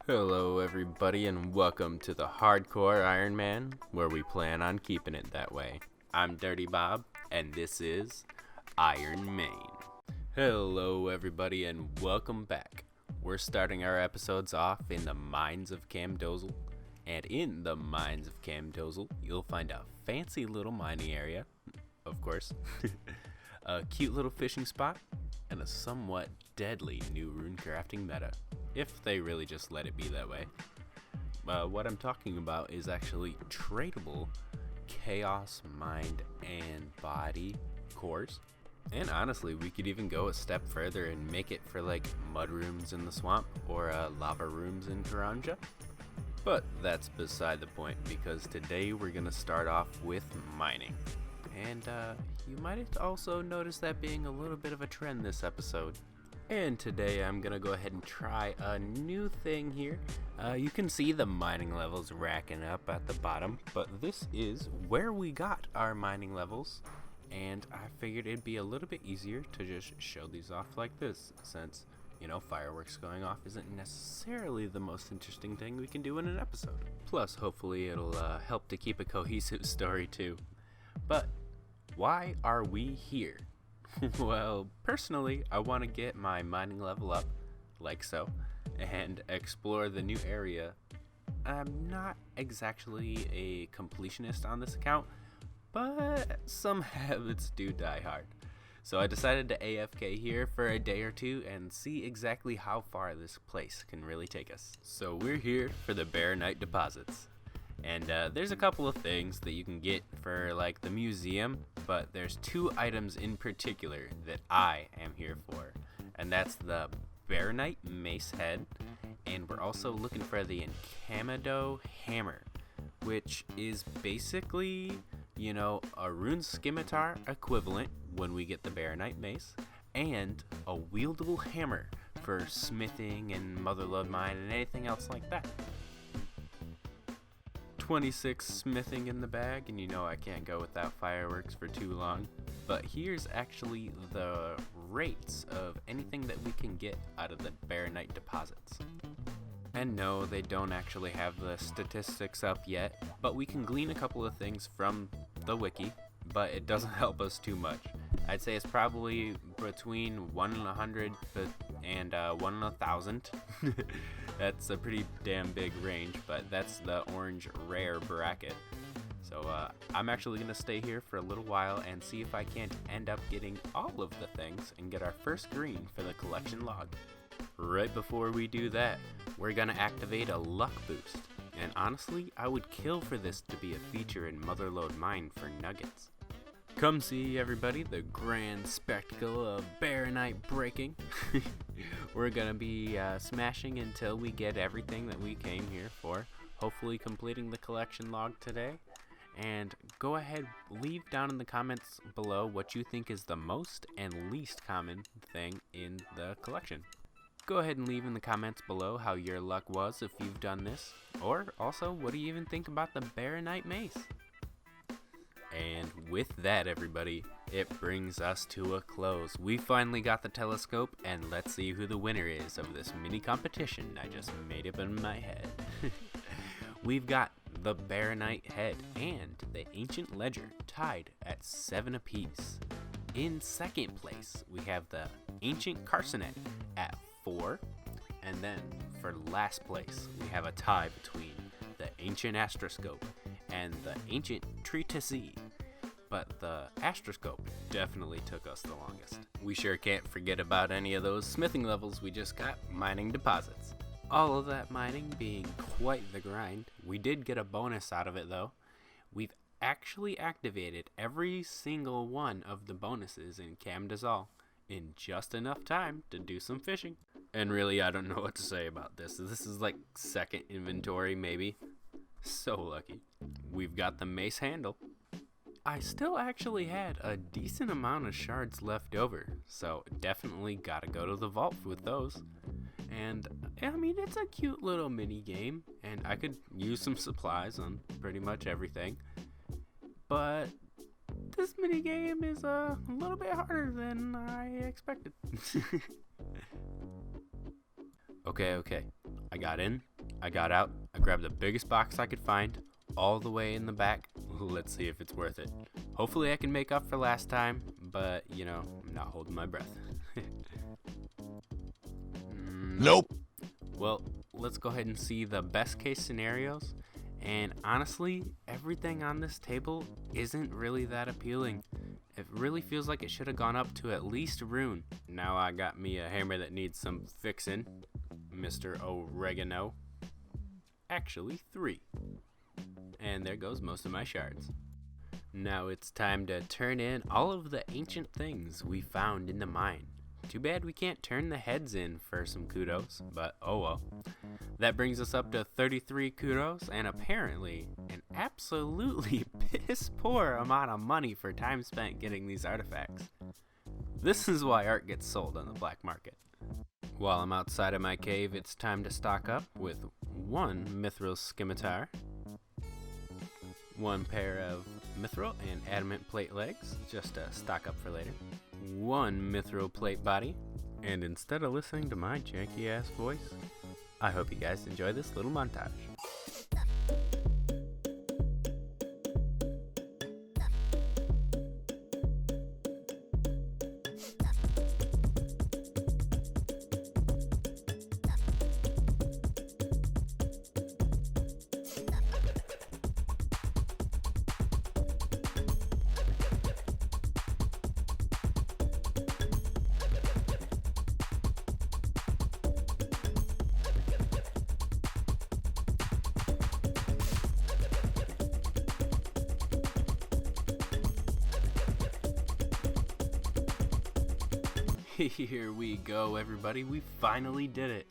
Hello everybody and welcome to the Hardcore Iron Man, where we plan on keeping it that way. I'm Dirty Bob, and this is Iron Main. Hello everybody and welcome back. We're starting our episodes off in the mines of Camdozel, and in the mines of Camdozel, you'll find a fancy little mining area, of course, a cute little fishing spot, and a somewhat deadly new rune crafting meta. If they really just let it be that way. What I'm talking about is actually tradable chaos, mind, and body cores. And honestly, we could even go a step further and make it for like mud rooms in the swamp or lava rooms in Karanja. But that's beside the point, because today we're going to start off with mining. And you might also notice that being a little bit of a trend this episode. And today I'm gonna go ahead and try a new thing here. You can see the mining levels racking up at the bottom, but this is where we got our mining levels, and I figured it'd be a little bit easier to just show these off like this, since, you know, fireworks going off isn't necessarily the most interesting thing we can do in an episode. Plus, hopefully it'll help to keep a cohesive story too. But why are we here? Well, personally, I want to get my mining level up, like so, and explore the new area. I'm not exactly a completionist on this account, but some habits do die hard. So I decided to AFK here for a day or two and see exactly how far this place can really take us. So we're here for the Baronite deposits. And there's a couple of things that you can get for like the museum, but there's two items in particular that I am here for, and that's the Baronite mace head, and we're also looking for the Camdozel hammer, which is basically, you know, a rune scimitar equivalent when we get the Baronite mace, and a wieldable hammer for smithing and Motherlode Mine and anything else like that. 26 smithing in the bag, and you know I can't go without fireworks for too long. But here's actually the rates of anything that we can get out of the Baronite deposits. And no, they don't actually have the statistics up yet, but we can glean a couple of things from the wiki, but it doesn't help us too much. I'd say it's probably between 1 in 100 and 1 in 1,000. That's a pretty damn big range, but that's the orange rare bracket. So I'm actually going to stay here for a little while and see if I can't end up getting all of the things and get our first green for the collection log. Right before we do that, we're going to activate a luck boost. And honestly, I would kill for this to be a feature in Motherlode Mine for nuggets. Come see, everybody, the grand spectacle of Baronite breaking. We're gonna be smashing until we get everything that we came here for, hopefully completing the collection log today. And go ahead, leave down in the comments below what you think is the most and least common thing in the collection. Go ahead and leave in the comments below how your luck was if you've done this, or also what do you even think about the Baronite mace? And with that, everybody, it brings us to a close. We finally got the telescope, and let's see who the winner is of this mini competition I just made up in my head. We've got the Baronite head and the Ancient Ledger tied at 7 apiece. In second place, we have the Ancient Carcanet at 4. And then for last place, we have a tie between the Ancient Astroscope and the Ancient Treatise, but the Astroscope definitely took us the longest. We sure can't forget about any of those smithing levels we just got mining deposits. All of that mining being quite the grind. We did get a bonus out of it though. We've actually activated every single one of the bonuses in Camdozel in just enough time to do some fishing. And really, I don't know what to say about this. This is like second inventory maybe. So lucky. We've got the mace handle. I still actually had a decent amount of shards left over, so definitely gotta go to the vault with those. And I mean, it's a cute little mini game, and I could use some supplies on pretty much everything. But this mini game is a little bit harder than I expected. Okay, I got in, I got out, I grabbed the biggest box I could find, all the way in the back. Let's see if it's worth it. Hopefully I can make up for last time, but you know, I'm not holding my breath. Nope. Well, let's go ahead and see the best case scenarios. And honestly, everything on this table isn't really that appealing. It really feels like it should have gone up to at least rune. Now I got me a hammer that needs some fixin', Mr. Oregano. Actually, 3. And there goes most of my shards. Now it's time to turn in all of the ancient things we found in the mine. Too bad we can't turn the heads in for some kudos, but oh well. That brings us up to 33 kudos and apparently an absolutely piss poor amount of money for time spent getting these artifacts. This is why art gets sold on the black market. While I'm outside of my cave, it's time to stock up with 1 mithril scimitar, 1 pair of mithril and adamant plate legs, just to stock up for later, 1 mithril plate body, and instead of listening to my janky ass voice, I hope you guys enjoy this little montage. Here we go, everybody. We finally did it.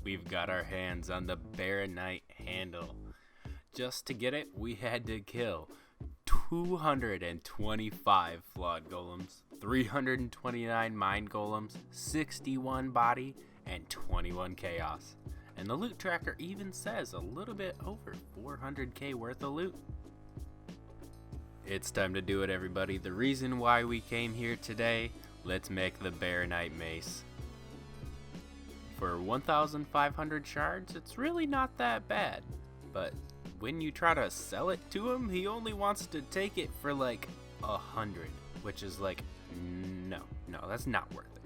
We've got our hands on the Baronite handle. Just to get it, we had to kill 225 flawed golems, 329 mine golems, 61 body, and 21 chaos. And the loot tracker even says a little bit over 400k worth of loot. It's time to do it, everybody. The reason why we came here today, let's make the Baronite mace. For 1,500 shards, it's really not that bad. But when you try to sell it to him, he only wants to take it for like 100. Which is like, no, that's not worth it.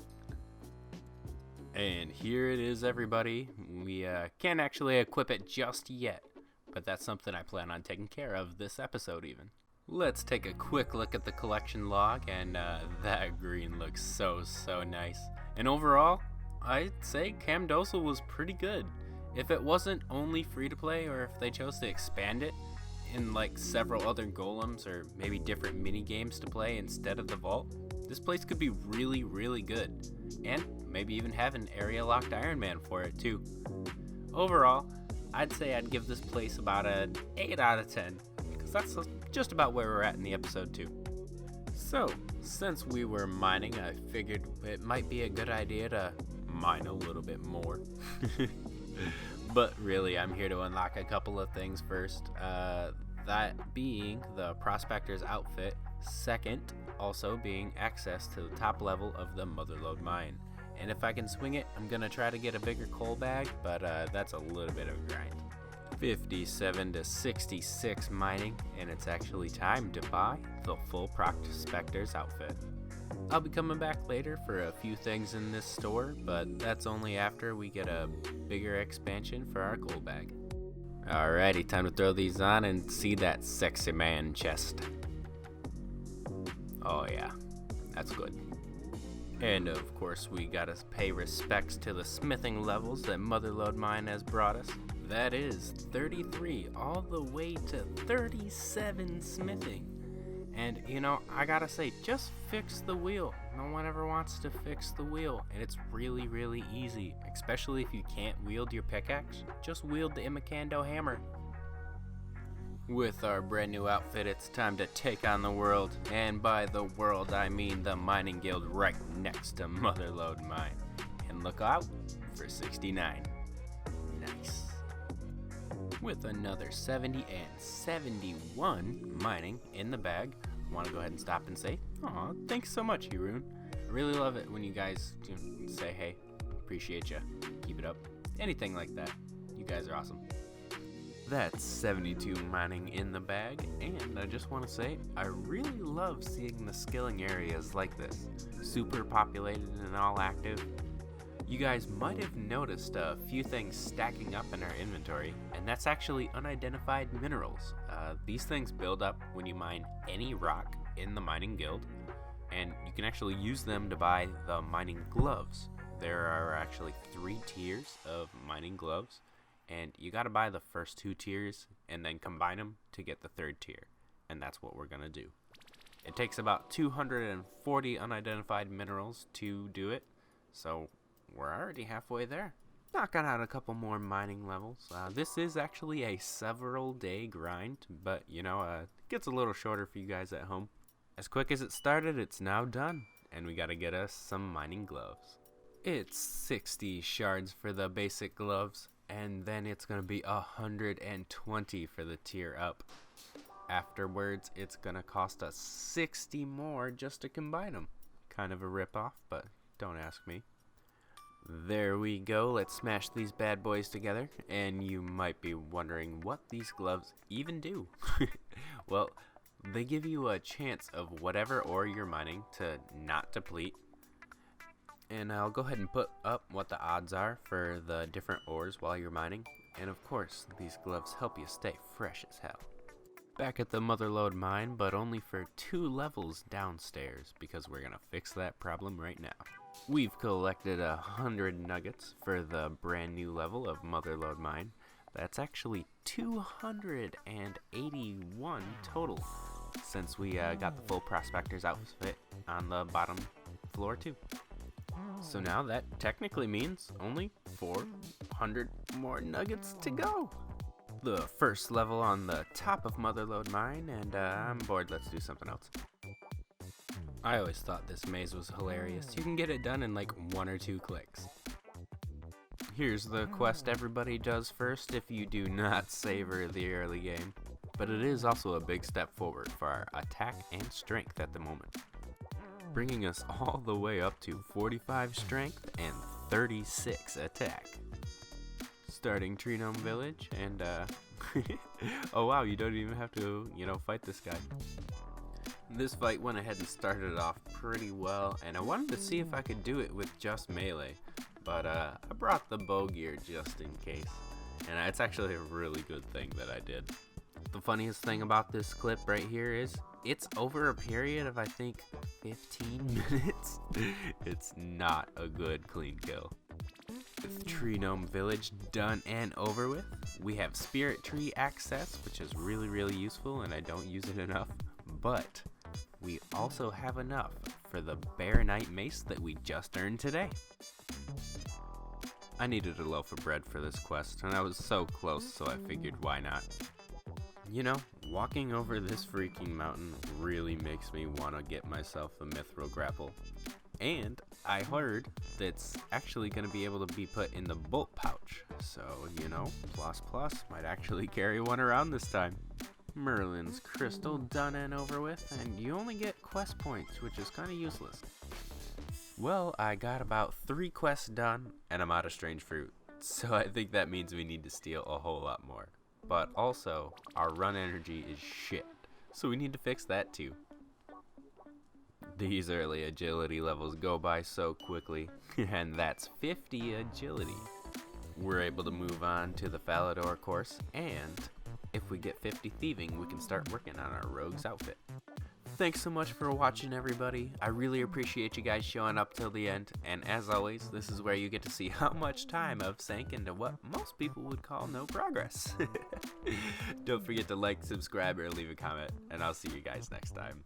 And here it is, everybody. We can't actually equip it just yet. But that's something I plan on taking care of this episode even. Let's take a quick look at the collection log, and that green looks so nice. And overall, I'd say Camdozel was pretty good. If it wasn't only free to play, or if they chose to expand it in like several other golems or maybe different mini games to play instead of the vault, this place could be really good. And maybe even have an area locked Iron Man for it too. Overall, I'd say I'd give this place about an 8 out of 10, because that's just about where we're at in the episode too. So, since we were mining, I figured it might be a good idea to mine a little bit more. But really, I'm here to unlock a couple of things first. That being the Prospector's outfit. Second, also being access to the top level of the Motherlode Mine. And if I can swing it, I'm gonna try to get a bigger coal bag, but that's a little bit of a grind. 57 to 66 mining, and it's actually time to buy the full Prospector's outfit. I'll be coming back later for a few things in this store, but that's only after we get a bigger expansion for our coal bag. Alrighty, time to throw these on and see that sexy man chest. Oh yeah, that's good. And of course we gotta pay respects to the smithing levels that Motherlode Mine has brought us. That is 33 all the way to 37 smithing. And you know, I gotta say, just fix the wheel. No one ever wants to fix the wheel, and it's really easy, especially if you can't wield your pickaxe. Just wield the Imacando hammer. With our brand new outfit, it's time to take on the world, and by the world I mean the mining guild right next to Motherlode Mine. And look out for 69. Nice. With another 70 and 71 mining in the bag, I want to go ahead and stop and say, aw, thanks so much, Hirun. I really love it when you guys say, hey, appreciate ya, keep it up, anything like that. You You guys are awesome. That's 72 mining in the bag, and I just want to say, I really love seeing the skilling areas like this. Super populated and all active. You guys might have noticed a few things stacking up in our inventory, and that's actually unidentified minerals. These things build up when you mine any rock in the mining guild, and you can actually use them to buy the mining gloves. There are actually 3 tiers of mining gloves, and you gotta buy the first 2 tiers and then combine them to get the 3rd tier, and that's what we're gonna do. It takes about 240 unidentified minerals to do it, so we're already halfway there. Knocking out a couple more mining levels. This is actually a several day grind, but it gets a little shorter for you guys at home. As quick as it started, it's now done, and we gotta get us some mining gloves. It's 60 shards for the basic gloves, and then it's gonna be 120 for the tier up. Afterwards, it's gonna cost us 60 more just to combine them. Kind of a ripoff, but don't ask me. There we go, let's smash these bad boys together, and you might be wondering what these gloves even do. Well, they give you a chance of whatever ore you're mining to not deplete, and I'll go ahead and put up what the odds are for the different ores while you're mining, and of course, these gloves help you stay fresh as hell. Back at the Motherlode Mine, but only for 2 levels downstairs, because we're gonna fix that problem right now. We've collected 100 nuggets for the brand new level of Motherlode Mine. That's actually 281 total, since we got the full prospector's outfit on the bottom floor too. So now that technically means only 400 more nuggets to go. The first level on the top of Motherlode Mine, and I'm bored, let's do something else. I always thought this maze was hilarious. You can get it done in like 1 or 2 clicks. Here's the quest everybody does first if you do not savor the early game. But it is also a big step forward for our attack and strength at the moment, bringing us all the way up to 45 strength and 36 attack. Starting Tree Gnome Village, and oh wow, you don't even have to, fight this guy. This fight went ahead and started off pretty well, and I wanted to see if I could do it with just melee, but I brought the bow gear just in case, and it's actually a really good thing that I did. The funniest thing about this clip right here is it's over a period of I think 15 minutes. It's not a good clean kill. With Tree Gnome Village done and over with, we have Spirit Tree access, which is really, really useful, and I don't use it enough, but we also have enough for the Baronite mace that we just earned today. I needed a loaf of bread for this quest, and I was so close, so I figured why not. Walking over this freaking mountain really makes me want to get myself a mithril grapple. And I heard that's actually going to be able to be put in the bolt pouch, so, plus might actually carry one around this time. Merlin's Crystal done and over with, and you only get quest points, which is kind of useless. Well, I got about 3 quests done, and I'm out of strange fruit, so I think that means we need to steal a whole lot more. But also, our run energy is shit, so we need to fix that too. These early agility levels go by so quickly, and that's 50 agility. We're able to move on to the Falador course, and if we get 50 thieving, we can start working on our rogue's outfit. Thanks so much for watching, everybody. I really appreciate you guys showing up till the end, and as always, this is where you get to see how much time I've sank into what most people would call no progress. Don't forget to like, subscribe, or leave a comment, and I'll see you guys next time.